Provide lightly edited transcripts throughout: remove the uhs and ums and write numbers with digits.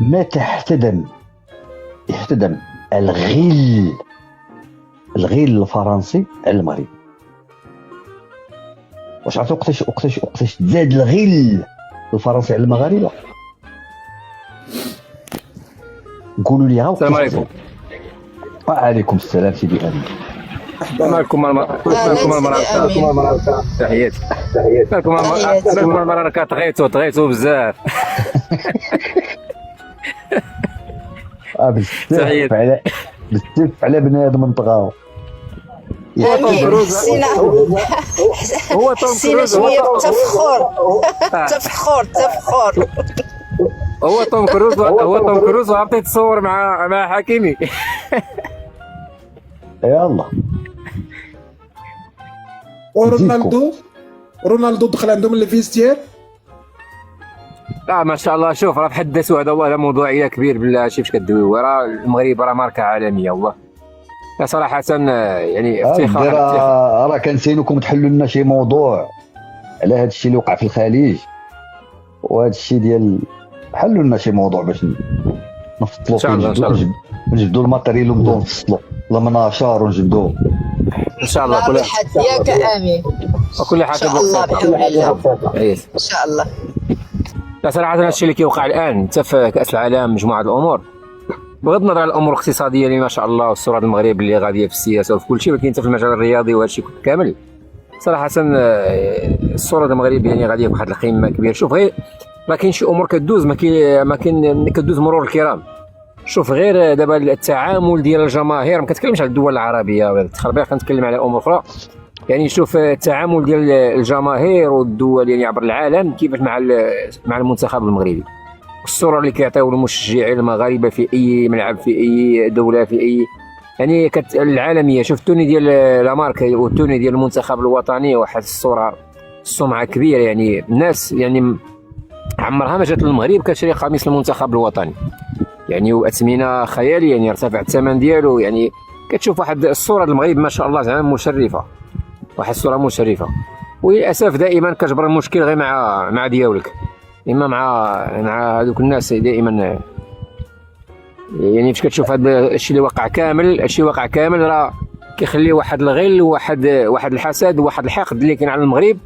متى احتدم الغل الفرنسي على المغرب؟ واش عرفتوا وقتاش تزاد الغل الفرنسي على المغاربه؟ قولوا لي ها. السلام عليكم. وعليكم السلام سيدي امين. مالكم المرأة تحياتي. مالكم المرأة تغيتوا بزاف. بزاف على بنادم نطغاو. هو توم كروز شويه تفخور. هو توم كروز وعطيت تصور مع حكيمي. يلا. رونالدو دخل عندهم الفيستير. ما شاء الله. شوف راه تحدثوا هذا موضوعيه كبير بالله. شي كدويو راه المغرب راه ماركه عالميه والله. صراحه يعني افتخار. راه كنسينوكم تحلوا لنا شي موضوع على هذا الشيء اللي وقع في الخليج، وهذا الشيء ديال حلوا لنا شي موضوع باش نفصلوا نجبدوا الماتريال ونبداو نفصلوا المناشار ونجبدوه ان شاء الله. كل حد ياك امين. وكل حاجه ان شاء الله بحول الله. ان شاء الله. لا صراحه هذا الشيء اللي كيوقع الان حتى في كاس العالم مجموعه الامور، بغض النظر على الامور الاقتصاديه اللي ما شاء الله والصوره المغرب اللي غاديه في السياسه وفي كل شيء، ولكن حتى في المجال الرياضي وهذا الشيء كامل صراحه الصوره المغرب يعني غاديه بواحد القيمه كبيره. شوف غير راه كاين شي امور كدوز ما كاين كدوز مرور الكرام. شوف غير دابا التعامل ديال الجماهير، ما كنتكلمش على الدول العربيه ولا التخربيق، كنتكلم على امور اخرى. يعني شوف التعامل ديال الجماهير والدول يعني عبر العالم كيفاش مع المنتخب المغربي، الصوره اللي كيعطيو المشجعين المغاربه في اي ملعب في اي دوله في اي يعني العالميه. شوف التوني ديال لامارك والتوني ديال المنتخب الوطني واحد الصوره السمعه كبيره. يعني الناس يعني عمرها ما جات للمغرب كتشري قميص المنتخب الوطني يعني، واثمنه خياليه يعني ارتفع الثمن ديالو. يعني كتشوف واحد الصوره المغرب ما شاء الله زعما مشرفه، واحد الصوره مشرفه. وللاسف دائما كتجبر المشكل غير مع ديالك، اما مع هذوك الناس دائما. يعني فاش كتشوف هذا الشيء اللي وقع كامل راه كيخلي واحد الغل واحد الحسد وواحد الحقد اللي كاين على المغرب.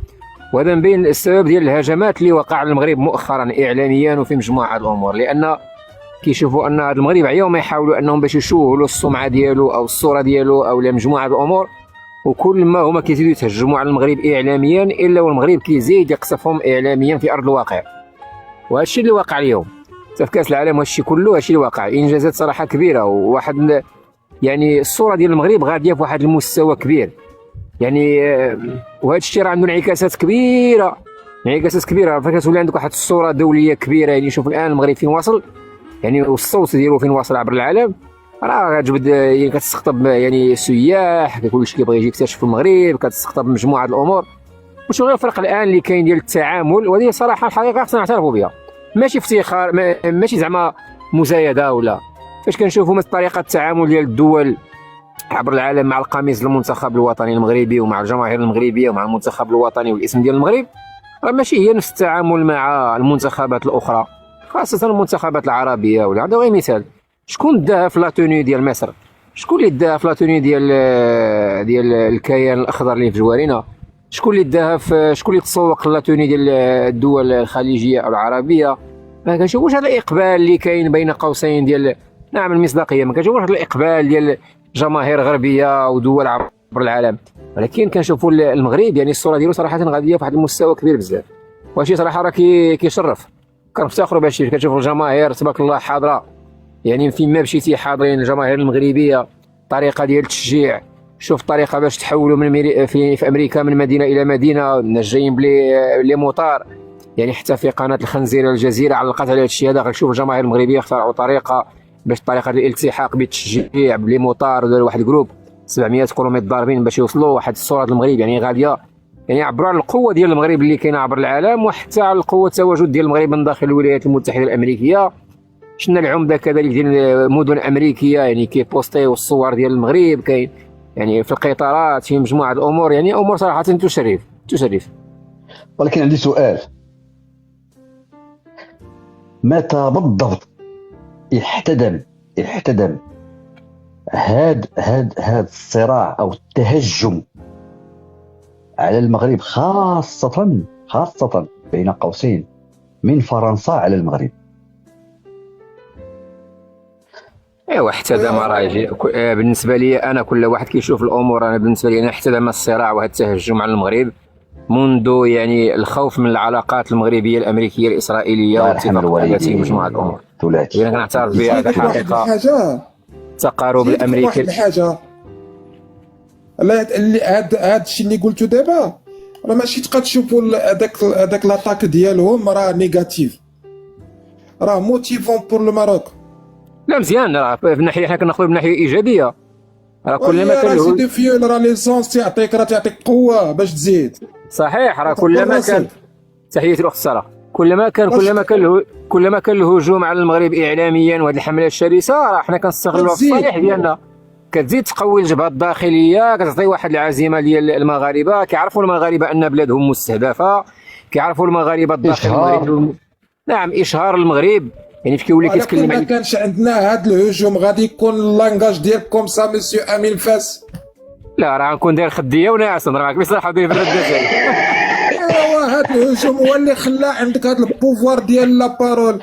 وهذا مبين السبب ديال الهجمات اللي وقع على المغرب مؤخرا اعلاميا وفي مجموعه الامور، لان كيشوفوا ان هذا المغرب عياو ما يحاولوا انهم باش يشوهوا السمعه ديالو او الصوره ديالو او مجموعه الامور، وكل ما هما كيزيدوا يتهجموا على المغرب اعلاميا الا والمغرب كيزيد يقصفهم اعلاميا في ارض الواقع. وهذا الشيء اللي واقع اليوم في كاس العالم، وهذا الشيء كله هذا الشيء اللي واقع انجازات صراحه كبيره، وواحد يعني الصوره ديال المغرب غاديه في واحد المستوى كبير يعني. وهذا الشيء راه عنده انعكاسات كبيره فكتولي عندك واحد الصوره دوليه كبيره. يعني شوف الان المغرب فين واصل يعني، والصوت ديالو فين واصل عبر العالم، راه كتجبد يعني كتستقطب يعني سياح، كلشي كيبغي يجي يكتشف المغرب، كتستقطب مجموعه الامور. وشو غير الفرق الان اللي كاين ديال التعامل، وهذه صراحه الحقيقه خصنا نعترفوا بها، ماشي افتخار ماشي زعما مزايده ولا فاش كنشوفوا مثل طريقه التعامل ديال الدول عبر العالم مع القميص المنتخب الوطني المغربي ومع الجماهير المغربيه ومع المنتخب الوطني والاسم ديال المغرب، راه ماشي هي نفس التعامل مع المنتخبات الاخرى، خاصه المنتخبات العربيه. ولا هذا غير مثال. شكون داها في لاتوني ديال مصر؟ شكون اللي داها في لاتوني ديال الكيان الاخضر اللي في جوارنا؟ شكون اللي داها شكون اللي تسوق لاتوني ديال الدول الخليجيه او العربيه؟ ما كنشوفوش هذا الاقبال اللي كاين بين قوسين ديال نعم المصداقيه، ما كنشوفوش هذا الاقبال ديال جماهير غربيه ودول عبر العالم. ولكن كنشوفوا المغرب يعني الصوره ديالو صراحه غاديه في واحد المستوى كبير بزاف، وهادشي صراحه راه كيشرف. كنفتخروا بهادشي، كتشوفوا الجماهير تبارك الله حاضره يعني فين ما مشيتي حاضرين الجماهير المغربيه. طريقه ديال التشجيع، شوف الطريقه باش تحولوا من في امريكا من مدينه الى مدينه، الناس جايين بلي موطار يعني. حتى في قناه الخنزيره الجزيره علقت على هذا الشيء هذا. كتشوف الجماهير المغربيه اخترعوا طريقه باش طريقه الالتحاق بالتشجيع بلي موطار، وداروا واحد جروب 700 كيلومتر ضاربين باش يوصلوا واحد الصوره المغرب يعني غاديه يعني عبروا على القوه ديال المغرب اللي كاينه عبر العالم، وحتى على القوه التواجد ديال المغرب من داخل الولايات المتحده الامريكيه. شفنا العمده كذلك ديال مدن امريكيه يعني كيبوستيو الصور ديال المغرب، كاين يعني في القطارات في مجموعه الامور يعني امور صراحه تشرف. ولكن عندي سؤال، متى بالضبط يحتدم هاد الصراع او التهجم على المغرب، خاصة بين قوسين من فرنسا على المغرب. ايوا احتدم راجل. بالنسبه لي انا كل واحد كيشوف الامور، انا بالنسبه لي انا احتدم الصراع وهذا التهجم على المغرب منذ يعني الخوف من العلاقات المغربيه الامريكيه الاسرائيليه واتفاقات مجموعه الامور. انا كنعترف بها هذه حقيقه. التقارب الامريكي حاجه لا اللي هذا الشيء اللي قلته دابا راه ماشي تبقى تشوفوا هذاك لاطاك ديالهم راه نيجاتيف، راه موتيفون بور لو ماروك. لا مزيان، راه في الناحيه حنا كناخذوا بناحيه ايجابيه. راه كل ما كان سي دو فيول، راه ليسونس تعطيك قوه باش تزيد. صحيح، راه كل ما كان تحيه الاخت ساره، كل ما كان الهجوم على المغرب اعلاميا وهذه الحملات الشرسه راه حنا كنستغلوها في الصالح ديالنا. كتزيد تقوي الجبهه الداخليه، كتعطي واحد العزيمه ديال المغاربه، كيعرفوا المغاربه ان بلادهم مستهدفه، كيعرفوا المغاربه الداخل المغرب. نعم، اشهار المغرب يعني في كيولي كيتكلم ما كانش عندنا هذا الهجوم غادي يكون اللانجاج ديالكم سا مسيو امين فاس. لا راه غنكون داير خديه وناعس، راه معك بصراحه داير في الرده ديالي. ايوا هذا الهجوم هو اللي خلى عندك هذا البوفوار ديال لا بارول،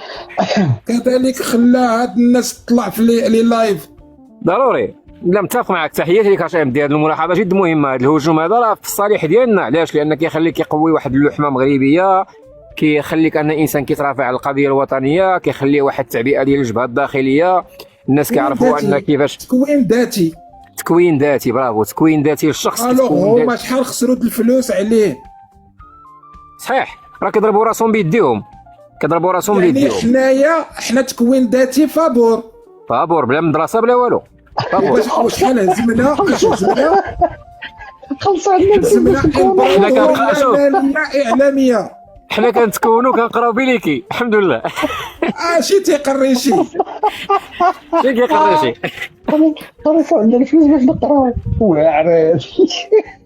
كذلك خلى هاد الناس تطلع في لي لايف. ضروري، لا متفق معك. تحياتي لك هشام ديال الملاحظه جد مهمه. هذا الهجوم هذا راه في الصالح ديالنا. علاش؟ لان كيخليك يقوي واحد اللحمه مغربيه، كيخليك ان انسان كيترافع على القضيه الوطنيه، كيخلي واحد التعبئه ديال الجبهه الداخليه. الناس كيعرفوا ان كيفاش تكوين ذاتي. برافو، تكوين ذاتي للشخص. هما شحال خسروا الفلوس عليه. صحيح، راه كيضربوا راسهم بيديهم، يعني حنا تكوين ذاتي فابور بلا مدرسه بلا والو. شحال هزمنا خلصوا عندنا اعلاميه. حنا كنتكونوا كنقراو بليكي الحمد لله. شي تيقريشي شي كيقريشي. خلصوا عندنا الفلوس باش نقراو وعريت.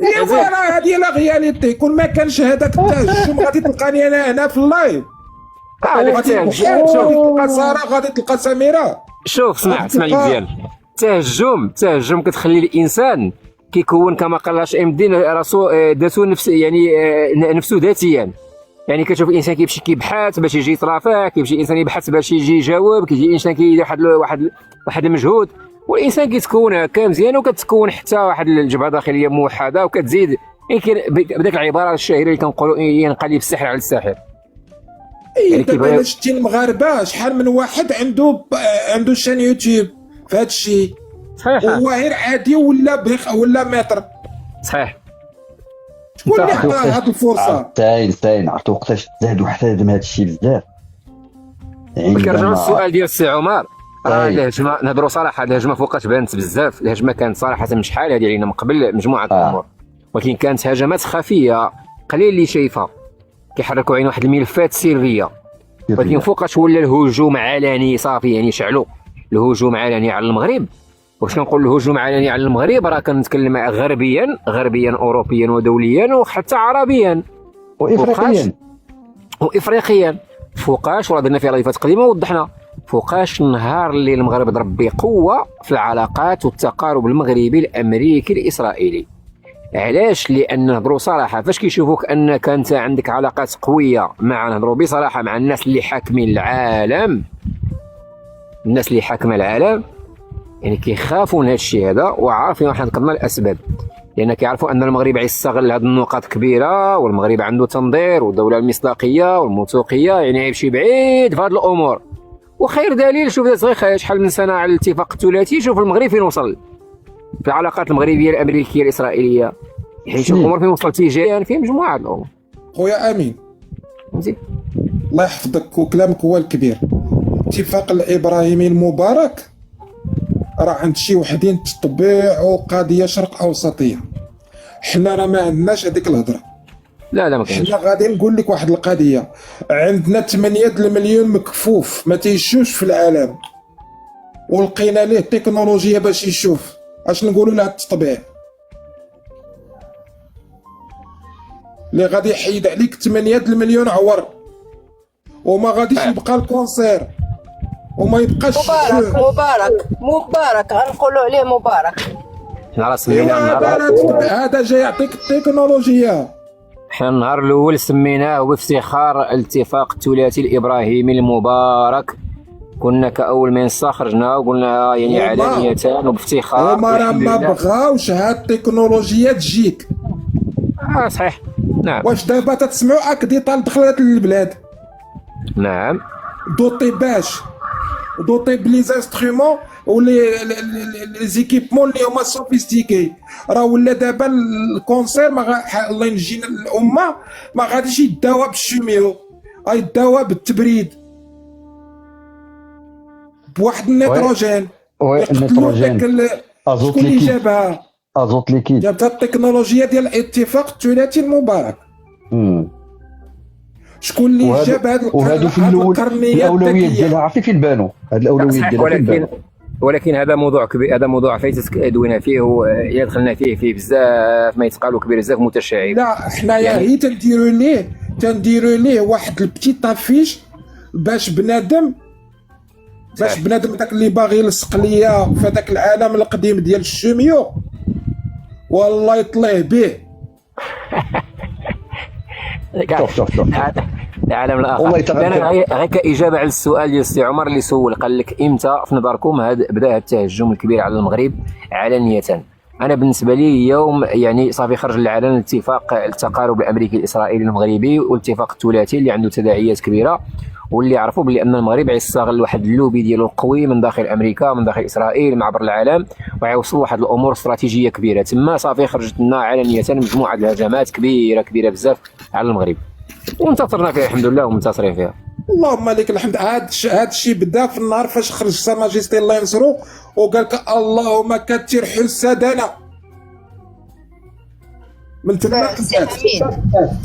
ايوا راه هادي لا غياليتي. كون ما كانش هذاك التهجم غادي تلقاني انا هنا في اللايف. غادي تلقى ساره، غادي تلقى سميره. شوف اسمع لي مزيان. التهجم كتخلي الانسان كيكون كما قال هشام الدين راسو ذاته نفس، يعني نفسه ذاتيا. يعني كتشوف الانسان كيمشي كيبحث باش يجي يترافع، كيمشي الانسان يبحث باش يجي يجاوب، كيجي الانسان كيدير واحد المجهود، والانسان كيتكون هكا مزيان، وكتكون حتى واحد الجبهه داخليه موحده، وكتزيد يمكن بداك العباره الشهيره اللي كنقولوا ينقلب السحر على الساحر. يعني دابا شتي المغاربه شحال من واحد عنده شان يوتيوب في هذا الشيء. صحيح، هو غير عادي ولا متر. صحيح. شكون اللي عطاه هذه الفرصه؟ ساين عرفتوا وقتاش زادوا حتى هذا الشيء بزاف. كنرجعوا للسؤال ديال السي عمر. الهجمه نهضروا صراحه، الهجمه فوقاش بانت بزاف. الهجمه كانت صراحه من شحال هذه علينا من قبل مجموعه الامور، ولكن كانت هجمات خفيه قليل اللي شايفها، كيحركوا عين واحد الملفات سريه. ولكن فوقاش ولا الهجوم علني صافي، يعني شعلوا الهجوم علني على المغرب. واش كنقول الهجوم علني على المغرب؟ راه كنتكلم غربيا اوروبيا ودوليا وحتى عربيا وافريقيا. فوقاش وراه درنا فيها لايفات قديمه ووضحنا فوقاش النهار اللي المغرب ضرب بقوه في العلاقات والتقارب المغربي الامريكي الاسرائيلي. علاش؟ لان نهضروا صراحه، فاش كيشوفوك انك انت عندك علاقات قويه نهضروا بصراحه مع الناس اللي حاكمين العالم، يعني كيخافوا من هذا الشيء هذا، وعارفين واحد ذكرنا الاسباب، لان كيعرفوا ان المغرب غيستغل هذه النقاط كبيره، والمغرب عنده تنظير ودوله المصداقيه والموثوقيه، يعني يمشي بعيد في هذه الامور. وخير دليل شوف صغير شحال من سنه على الاتفاق الثلاثي، شوف المغرب فين وصل في العلاقات المغربيه الامريكيه الاسرائيليه، يعني شوف الامور فين وصلت تجاريا في مجموعه الامور. خويا امين مزيان الله يحفظك، وكلامك هو الكبير. الاتفاق الابراهيمي المبارك راه عند شي وحدين تطبيع قضيه شرق اوسطيه. حنا راه ما عندناش هذيك الهضره. لا ما كاينش. حنا غادي نقول لك واحد القضيه، عندنا 8 المليون مكفوف ما تيشوفش في العالم، ولقينا ليه تكنولوجيا باش يشوف. اش نقولوا له التطبيع اللي غادي يحيد عليك 8 المليون عور، وما غاديش يبقى الكونسير. وما يبقاش مبارك غنقولوا عليه مبارك. حنا راه سميناه هذا جاي يعطيك التكنولوجيا. حنا النهار الاول سميناه بافتخار الاتفاق الثلاثي الابراهيمي المبارك. كنا كاول منصه خرجنا وقلنا يعني علانيه وبافتخار. هما راه ما بغاوش هاد التكنولوجيا تجيك. صحيح. نعم. واش دابا تسمعوا اكدي طال دخلت للبلاد؟ نعم. دوطي بلي زانسترومون ولي زيكيبمون اللي هما سوفيستيكي. راه ولا دابا الكونسير الله ينجينا الامه ما غاديش يداوى بالشوميو، غيداوى بالتبريد بواحد النيتروجين. النيتروجين ازوت شكون اللي جابها؟ ازوت ليكيد. جابتها التكنولوجيا ديال الاتفاق الثلاثي المبارك. شكون اللي جاب هذا وهادو في الاول الاولويات ديالها عرفتي فين بانوا هاد الاولويات ديالها. ولكن هذا موضوع كبير، هذا موضوع دوينا فيه وإلا دخلنا فيه بزاف ما يتقالوا كبير بزاف متشعب. لا حنايا يعني هي تنديروا ليه واحد البتي طافيش باش بنادم داك اللي باغي يلصق ليا في هذاك العالم القديم ديال الشوميو والله يطلع به. شوف العالم الاخر. انا غير كاجابه على السؤال ديال السي عمر اللي سول قال لك امتى في نظركم بدا هذا التهجم الكبير على المغرب علانيه. انا بالنسبه لي يوم يعني صافي خرج للعلن اتفاق التقارب الامريكي الاسرائيلي المغربي والاتفاق الثلاثي اللي عنده تداعيات كبيره، واللي عرفوا بلي ان المغرب غيستغل واحد اللوبي ديالو القوي من داخل امريكا من داخل اسرائيل مع عبر العالم وغيوصل واحد الامور استراتيجيه كبيره. تما صافي خرجت لنا علانيه مجموعه الهجمات كبيره بزاف على المغرب وانتصرنا فيها الحمد لله ومنتصرين فيها اللهم لك الحمد. هذا الشيء بدا في النهار فاش خرج سا ماجستي الله ينصرو وقال لك اللهم كثر حسادنا. من تما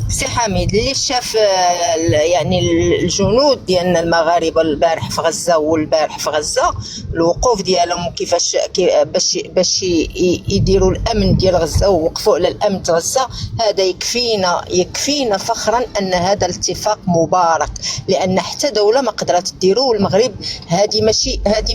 سي حميد اللي شاف يعني الجنود ديالنا المغاربه البارح في غزه والبارح في غزه الوقوف ديالهم كيفاش باش يديروا الامن ديال غزه ووقفوا على الامن ديال غزه. هذا يكفينا فخرا ان هذا الاتفاق مبارك، لان حتى دوله ما قدرت ديروا المغرب. هذه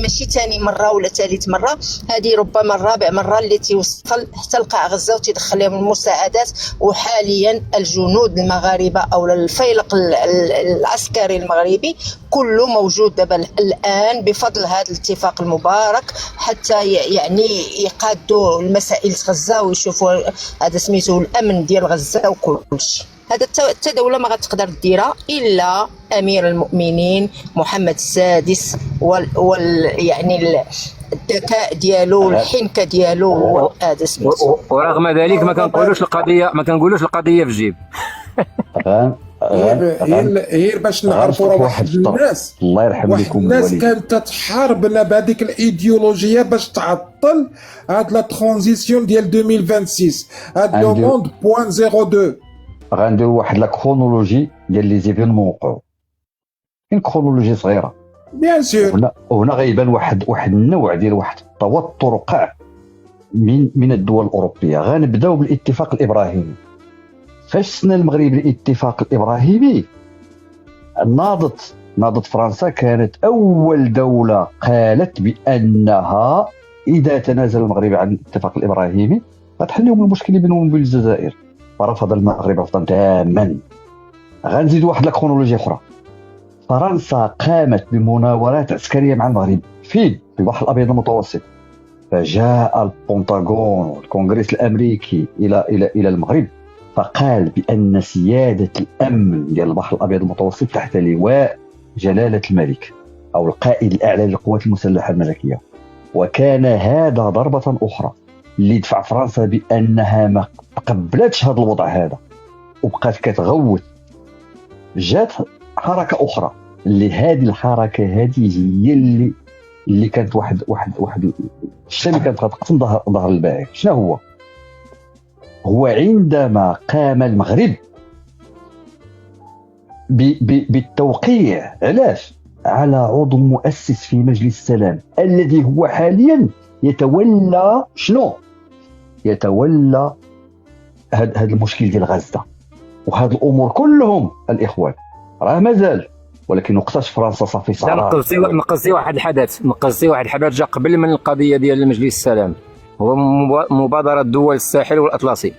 ماشي ثاني مره ولا ثالث مره، هذه ربما الرابع مره اللي تيوصل حتى لقاع غزه وتدخل لهم المساعدات. وحاليا الجنود المغاربه او الفيلق العسكري المغربي كله موجود دابا الان بفضل هذا الاتفاق المبارك حتى يعني يقادوا المسائل غزه ويشوفوا هذا سميتو الامن ديال غزه وكل شيء. هذا حتى دوله ما غتقدر ديرها الا امير المؤمنين محمد السادس يعني الذكاء ديالو والحنكه ديالو هذا سميتو. ورغم ذلك ما كنقولوش القضيه في الجيب. غير باش نعرفوا راه واحد الناس الله يرحم لكم الناس كانت تتحاربنا بهذيك الايديولوجيه باش تعطل هاد لا ترانزيسيون ديال 2026 هاد لو موند بوان 02. غنديروا واحد لا كرونولوجي ديال لي زيفينمون وقعوا. كاين كرونولوجي صغيره بيان سور. وهنا غيبان واحد النوع ديال واحد التوتر وقع من الدول الاوروبيه. غنبداو بالاتفاق الابراهيمي. فاش سنا المغرب الاتفاق الابراهيمي ناضت فرنسا كانت اول دوله قالت بانها اذا تنازل المغرب عن الاتفاق الابراهيمي غتحل لهم المشكل بينهم وبين الجزائر. فرفض المغرب رفضا تاما. غنزيد واحد الكرونولوجيا اخرى. فرنسا قامت بمناورات عسكريه مع المغرب في البحر الابيض المتوسط. فجاء البنتاغون والكونغرس الامريكي الى المغرب فقال بان سياده الامن ديال البحر الابيض المتوسط تحت لواء جلاله الملك او القائد الاعلى للقوات المسلحه الملكيه. وكان هذا ضربه اخرى اللي دفع فرنسا بانها ما تقبلتش هذا الوضع هذا وبقات كتغوت. جات حركه اخرى اللي هذه الحركه هذه هي اللي كانت واحد الشيء اللي كانت غتقسم ظهر الباعث. شنو هو عندما قام المغرب بالتوقيع علاش على عضو مؤسس في مجلس السلام الذي هو حاليا يتولى هذا المشكل ديال غزه وهذه الامور كلهم. الاخوان راه مازال ولكن وقتاش فرنسا صافي لا صارت. نقصدي واحد الحدث جا قبل من القضيه ديال مجلس السلام، هو مبادره دول الساحل والاطلسي.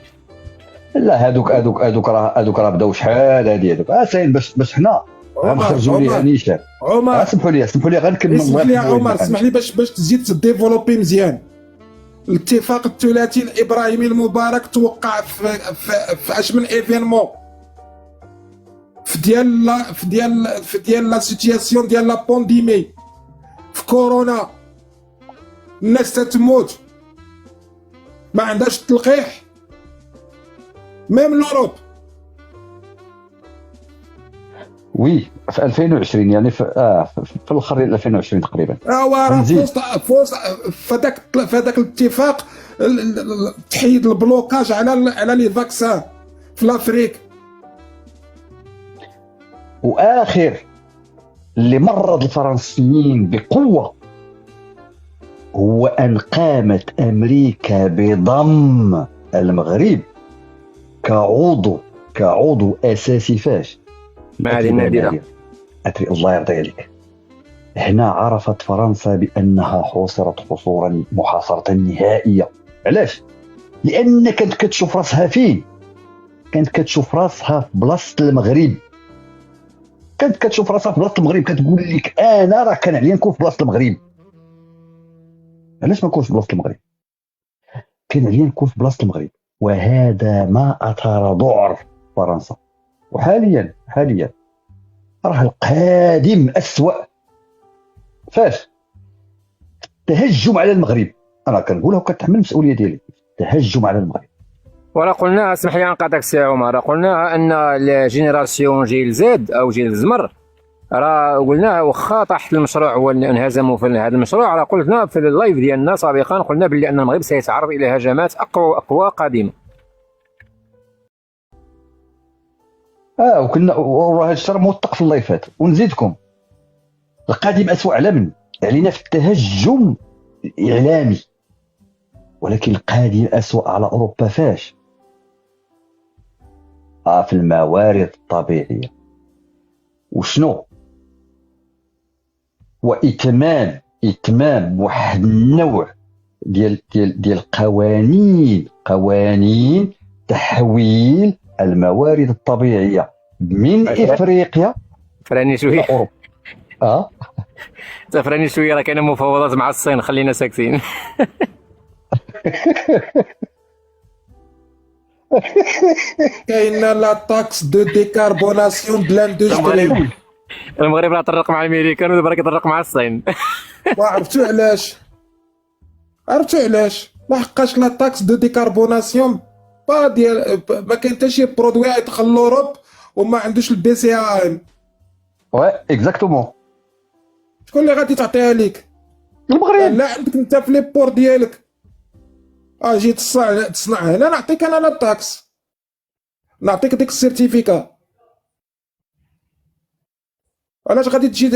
لا هادوك راه بداو شحال هذوك ساين باش حنا غنخرجوا ليها نيشان. عمر سمحوا لي غير نكمل. اسمح لي يا عمر، اسمح لي باش تزيد تديفلوبي مزيان. الاتفاق الثلاثي الابراهيمي المبارك توقع في اش من ايفينمون في ديال لا سيتياسيون ديال لا بانديمي، في كورونا الناس تتموت ما عندهاش التلقيح ميم لوروب. وي في 2020 يعني في الاخر ديال 2020 تقريبا. راه فوز فداك الاتفاق تحيد البلوكاج على لي فاكسان في لافريك. واخر اللي مرض الفرنسيين بقوه هو ان قامت امريكا بضم المغرب كعضو اساسي فاش مع هذه النادره. الله يرضي عليك. هنا عرفت فرنسا بانها حوصرت حصورا محاصره نهائيه. علاش؟ لان كانت كتشوف راسها فين؟ كانت كتشوف راسها في بلاصه المغرب. كتقول لك انا راه كان عليا نكون في بلاصه المغرب. علاش ما نكونش في بلاصه المغرب؟ كان عليا نكون في بلاصه المغرب، وهذا ما اثار ذعر فرنسا. وحاليا راه القادم أسوأ. فاش؟ التهجم على المغرب. انا كنقولها وكتحمل المسؤوليه ديالي. التهجم على المغرب. ورا قلنا، اسمح لي نقاطعك سي عمر، قلنا ان الجينيراسيون جيل زد او جيل الزمر راه قلنا واخا طاح المشروع وانهزموا في هذا المشروع، راه قلنا في اللايف ديالنا سابقا قلنا باللي ان المغرب سيتعرض الى هجمات اقوى قادمه. وكنا وراه هذا الشيء موثق في اللايفات. ونزيدكم القادم أسوأ على من؟ علينا في التهجم الإعلامي، ولكن القادم أسوأ على أوروبا. فاش؟ في الموارد الطبيعية. وشنو؟ وإتمام واحد النوع ديال قوانين تحويل الموارد الطبيعية من إفريقيا. فراني شوية أوروبا. فراني شوية، راه كاينة مفاوضات مع الصين، خلينا ساكتين. كاينه لا تاكس دو ديكاربوناسيون دو لاندستري. المغرب راه طرق مع الامريكان ودابا راه كيطرق مع الصين. وعرفتوا علاش؟ لحقاش لا تاكس دو ديكاربوناسيون با ديال ما كاين حتى شي برودوي يدخل لوروب وما عندوش البي سي ام. وي اكزاكتومون. شكون اللي غادي تعطيها لك؟ المغرب. لا عندك انت في لي بور ديالك. جيت تصنع هنا، نعطيك انا لا تاكس، نعطيك ديك السيرتيفيكا. علاش غادي تجي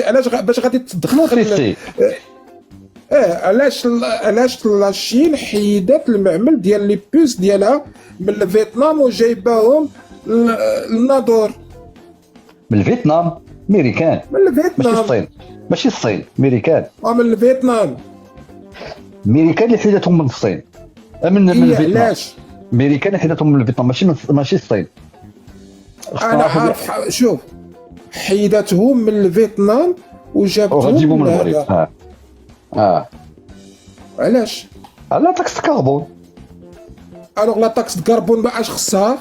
باش غادي تدخل؟ علاش لاشين حيدت المعمل ديال لي بوس ديالها من فيتنام وجايباهم للنادور؟ من فيتنام؟ ميريكان. من فيتنام ماشي الصين. ميريكان. من فيتنام. ميريكان اللي حيدتهم من الصين. من فيتنام. علاش؟ ميريكان اللي حيدتهم من فيتنام، ماشي الصين. انا عارف. شوف، حيدتهم من فيتنام وجابتهم من المغرب. علاش؟ على تاكس الكربون. الوغ لا تاكس الكربون ما اش خصها؟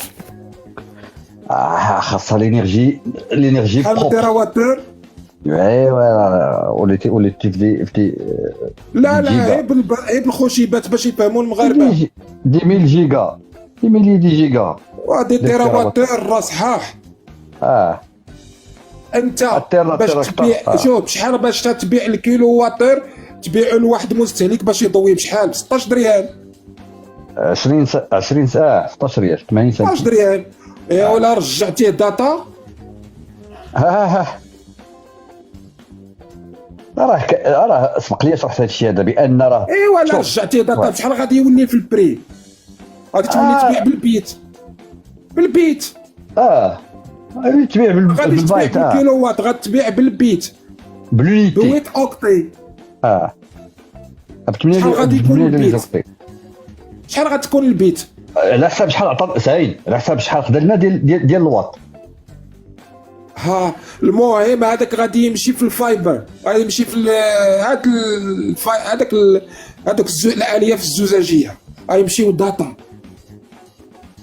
خاصها لينيرجي بروب. تيراواتور. ايوا وليتي في لا عيب الخشيبات باش يفهموا المغاربه. 10000 جيجا. 100 جيجا. وهادي تيراواتور راه صحاح. انت باش تبيع، شوف شحال باش تبيع الكيلو واتر تبيعو لواحد مستهلك باش يضوي بشحال؟ 16 ريال. 20 ساعه 16 ريال 80 سنت. 16 ريال. ولا رجعتيه داتا. راه سبق لي شرحت هذا الشيء هذا بان راه لا رجعتيه داتا بشحال غادي يولي في البري؟ غادي تولي تبيع بالبيت. غادي تبيع غادي تبيع بالبايت بالكيلو وات، غتبيع بالبيت بالونيتي بويت اوكتي. شحال غادي يكون البيت؟ شحال غتكون البيت؟ على حساب شحال عطى سعيد، على حساب شحال خدا لنا ديال الواط. ها المهم هذاك غادي يمشي في الفايبر، غادي يمشي في هذاك الالياف الزجاجيه، غيمشيو داتا،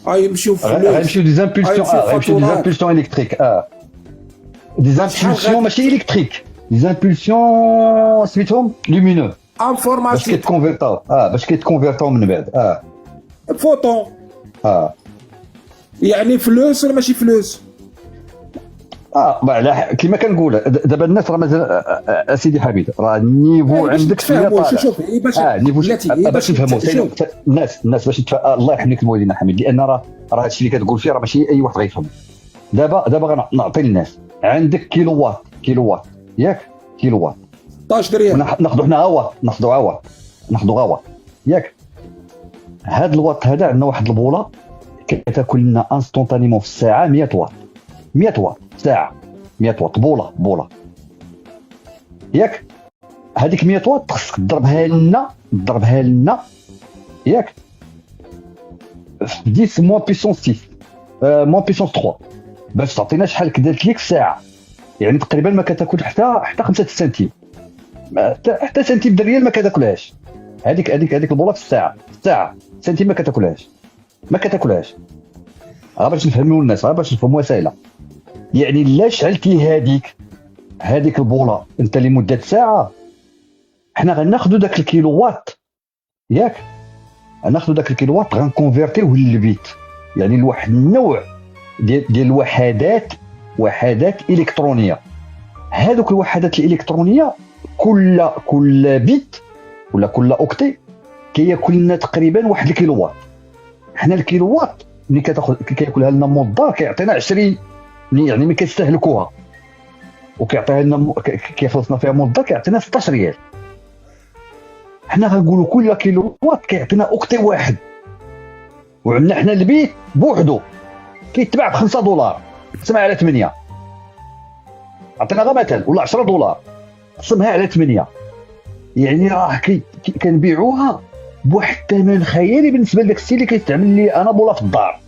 غيمشيو فلوس، غيمشيو دي زامبولسيون، غيمشيو دي زامبولسيون الكتريك، دي زامبولسيون ماشي الكتريك، دي زامبولسيون سميتهم لومينو انفورماتيك، باش كيتكونفيرتاو من بعد فوتون. يعني فلوس ولا ماشي فلوس؟ كما كنقول دابا الناس راه مازال اسيدي حبيب راه النيفو عندك شويه طالع. شوف نيفو باش نفهموا الناس باش الله يرحم لك الموالينا حميد، لان راه هادشي اللي كتقول فيه راه ماشي اي واحد غيفهم. دابا غنعطي للناس، عندك كيلو وات ياك، كيلو وات 16 ريال، ناخذوا حنا ناخذوا غا وات ياك. هاد الوات هذا عندنا واحد البوله كتاكل لنا انستونتانيمون في الساعه 100 واط، 100 واط ساعه، 100 واط بوله ياك. هذيك 100 واط خصك تضربها لنا ياك في 10 موان بيسونس 6 موان بيسونس 3 باش تعطينا شحال كدات ليك في ساعه. يعني تقريبا ما كتاكل حتى 5 سنتيم، حتى سنتيم د الريال ما كتاكلهاش. هذيك البوله في الساعه سنتيم ما كتاكلهاش. باش نفهموا الناس، باش نفهموها ساهله. يعني لا شعلتي هذيك البوله انت لمده ساعه، حنا غناخذوا داك الكيلو وات ياك، غناخذوا داك الكيلو وات غنكونفيرتيوه للبيت، يعني لواحد النوع ديال الوحدات الكترونيه. هذوك الوحدات الالكترونيه كل بيت ولا كل اوكتي كياكل لنا تقريبا 1 الكيلو وات. حنا الكيلو وات ملي كياكلها لنا موظف كيعطينا 20، يعني ملي كنستهلكوها وكيعطيها لنا كيخلصنا فيها موظف كيعطينا 16 ريال. حنا غنقولوا كل كيلو وات كيعطينا اوكتي واحد، وعندنا حنا البيت بوحدو كيتباع ب $5 قسمها على 8، عطينا غير مثال، ولا $10 قسمها على 8، يعني راه كنبيعوها بواحد الثمن خيالي بالنسبه لداك السي اللي كيستعمل لي انا بولا في الدار.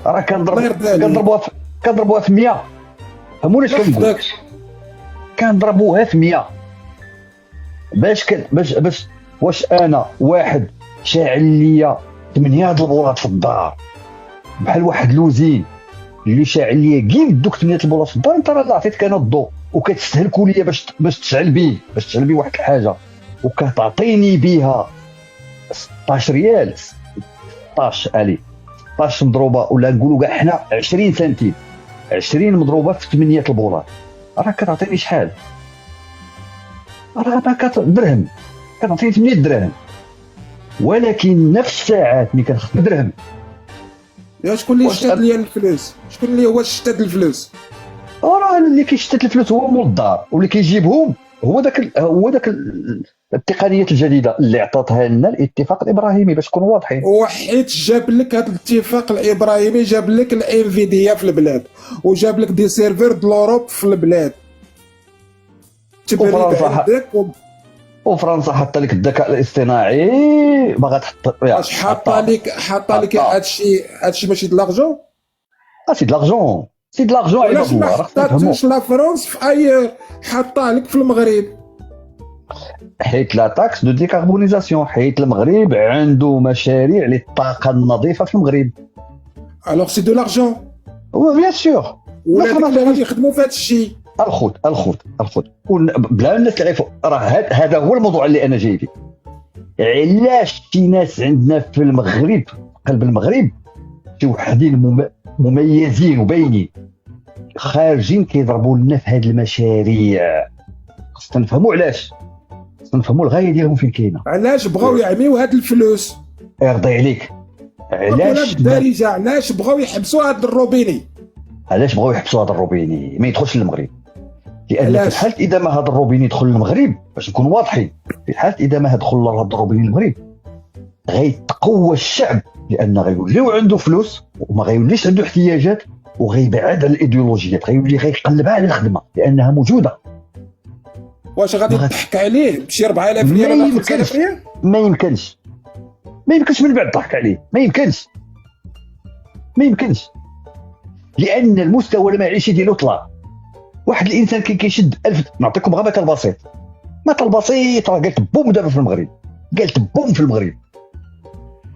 راه كنضربوها في 100. فهموني اش كنقول، كنضربوها في 100 باش واش انا واحد شاعل ليا 8 هاد البولات في الدار بحال واحد لوزين اللي شاعل ليا كيف دوك 8 البولات في الدار، انت راه عطيتك انا الضوء وكتستهلكوا ليا باش تشعل بيه واحد الحاجه، وكتعطيني بها 16 ريال، 16 مضروبه ولا نقولوا كاع حنا 20 سنتيم، 20 مضروبه في 8 البولات راه كتعطيني شحال؟ راه درهم، كتعطيني 8 دراهم. ولكن نفس الساعات ملي كنخص درهم. يا شكون اللي شتات ليا الفلوس؟ شكون اللي هو شتات الفلوس؟ راه اللي كيشتت الفلوس هو مول الدار، واللي كيجيبهم هو داك التقنيات الجديده اللي عطاتها لنا الاتفاق الابراهيمي باش نكونوا واضحين. وحيت جاب لك هذا الاتفاق الابراهيمي، جاب لك الانفيديا في البلاد، وجاب لك دي سيرفر د لوروب في البلاد، وفرنسا حط لك الذكاء الاصطناعي باغا تحط. اش حاطه لك هادشي ماشي د لارجون؟ سي د لارجون، سي د لارجون عباد الله. راه حطاتش لا فرنسا في اي، حاطه لك في المغرب حيت لا تاكس دو ديكاربونيزاسيون، حيت المغرب عنده مشاريع للطاقه النظيفه في المغرب. الوغ سي دو لارجون بيان سور، ولا غادي يخدموا في هذا الشيء. الخوت بلا الناس تعرفوا. راه هذا هو الموضوع اللي انا جاي فيه. علاش شي ناس عندنا في المغرب، قلب المغرب، شي وحدين مميزين وباينين خارجين كيضربوا لنا في هذه المشاريع. خصنا نفهموا علاش، خصنا نفهموا الغايه ديالهم فين كاينه، علاش بغاو يعميو هاد الفلوس. يرضي عليك، علاش الدارجه، علاش بغاو يحبسوا هاد الروبيني، علاش بغاو يحبسوا هذا الروبيني ما يدخلش للمغرب؟ لان في حاله اذا ما هذا الروبيني يدخل للمغرب، باش نكونوا واضحين، في حاله اذا ما دخل هذا الروبيني للمغرب غيتقوى الشعب، لان غيوليو عنده فلوس وما غيوليش عنده احتياجات، وغيبعد على الايديولوجيات، غيولي غيقلبها على الخدمه لانها موجوده. واش غادي تضحك عليه بشي 4000 ما ريال ولا يمكنش 5000 ريال؟ ما يمكنش ما يمكنش من بعد ضحك عليه، ما يمكنش ما يمكنش، لان المستوى المعيشي ديالو طلع. واحد الانسان كيشد 1000. نعطيكم غير مثال بسيط، مثل بسيط راه قالت بوم دابا في المغرب، قالت بوم في المغرب،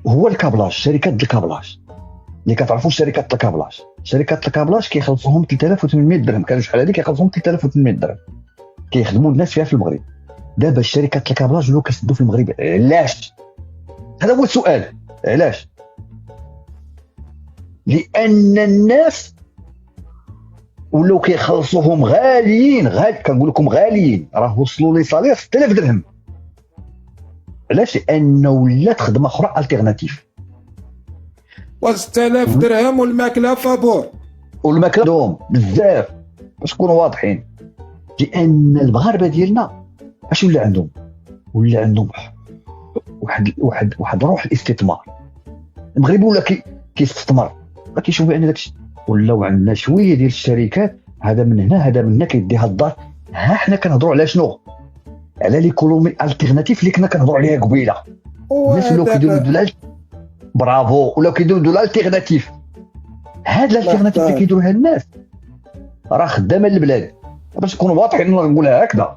هو الكابلاج. شركات الكابلاج اللي كتعرفوا، شركات الكابلاج كيخلصوهم 3800 درهم، كانوا شحال هذه كيخلصوهم 3800 درهم، كيخدموا الناس فيها في المغرب. دابا شركات الكابلاج ولاو كيسدوا في المغرب، علاش؟ هذا هو السؤال، علاش؟ لان الناس ولاو كيخلصوهم غاليين، كنقول لكم غاليين، راه وصلوا لي صالير 6000 درهم. علاش؟ لانه ولات خدمه اخرى التيرناتيف. و6000 درهم والماكله فابور، والماكله دوم بزاف باش نكونوا واضحين. لان المغاربه ديالنا اش ولا عندهم؟ ولا عندهم واحد روح الاستثمار. المغرب ولا كيستثمر، ما كيشوف يعني داكشي. ولاو عندنا شويه ديال الشركات، هذا من هنا هذا من هنا كيديها الدار. ها حنا كنهضروا على شنو؟ على ليكونومي التيرناتيف اللي كنا كنهضروا عليها قبيله. الناس ولاو كيديروا دولار، برافو، ولاو كيديروا دولار التيرناتيف. هاد الالتيرناتيف اللي كيديروها الناس راه خدامه للبلاد. باش نكونوا واضحين نقولها هكذا،